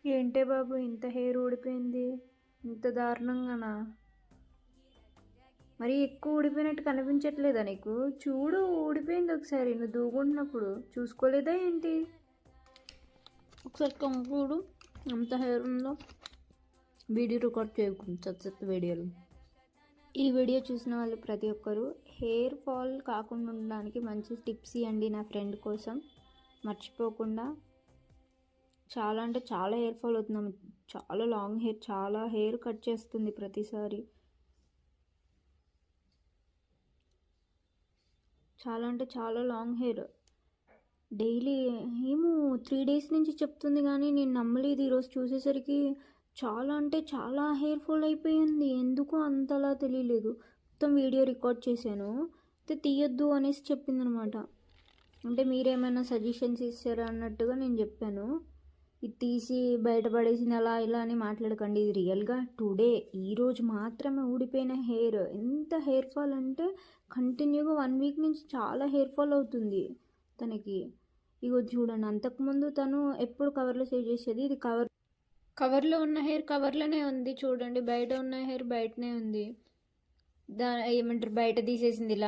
ఏంటే బాబు ఇంత హెయిర్ ఊడిపోయింది? ఇంత దారుణంగానా? మరి ఎక్కువ ఊడిపోయినట్టు కనిపించట్లేదా నీకు? చూడు, ఊడిపోయింది. ఒకసారి నువ్వు దూకుంటున్నప్పుడు చూసుకోలేదా ఏంటి? ఒకసారి కంక్లూడు ఎంత హెయిర్ ఉందో. వీడియో రికార్డ్ చేయకుండా వీడియోలు. ఈ వీడియో చూసిన వాళ్ళు ప్రతి ఒక్కరూ హెయిర్ ఫాల్ కాకుండా ఉండడానికి మంచి టిప్స్ ఇవ్వండి నా ఫ్రెండ్ కోసం. మర్చిపోకుండా. చాలా అంటే చాలా హెయిర్ ఫాల్ అవుతున్నాం. చాలా లాంగ్ హెయిర్, చాలా హెయిర్ కట్ చేస్తుంది ప్రతిసారి. చాలా అంటే చాలా లాంగ్ హెయిర్. డైలీ ఏమో 3 days నుంచి చెప్తుంది కానీ నేను నమ్మలేదు. ఈరోజు చూసేసరికి చాలా అంటే చాలా హెయిర్ ఫాల్ అయిపోయింది. ఎందుకో అంతలా తెలియలేదు. మొత్తం వీడియో రికార్డ్ చేశాను. అయితే తీయొద్దు అనేసి చెప్పిందనమాట. అంటే మీరేమైనా సజెషన్స్ ఇస్తారా అన్నట్టుగా నేను చెప్పాను. ఇది తీసి బయటపడేసింది అలా ఇలా అని మాట్లాడకండి. ఇది రియల్గా టుడే ఈరోజు మాత్రమే ఊడిపోయిన హెయిర్. ఎంత హెయిర్ ఫాల్ అంటే కంటిన్యూగా 1 week నుంచి చాలా హెయిర్ ఫాల్ అవుతుంది తనకి. ఇగో చూడండి, అంతకుముందు తను ఎప్పుడు కవర్లో సేవ్ చేసేది. ఇది కవర్లో ఉన్న హెయిర్ కవర్లోనే ఉంది. చూడండి, బయట ఉన్న హెయిర్ బయటనే ఉంది. ఏమంటారు, బయట తీసేసింది ఇలా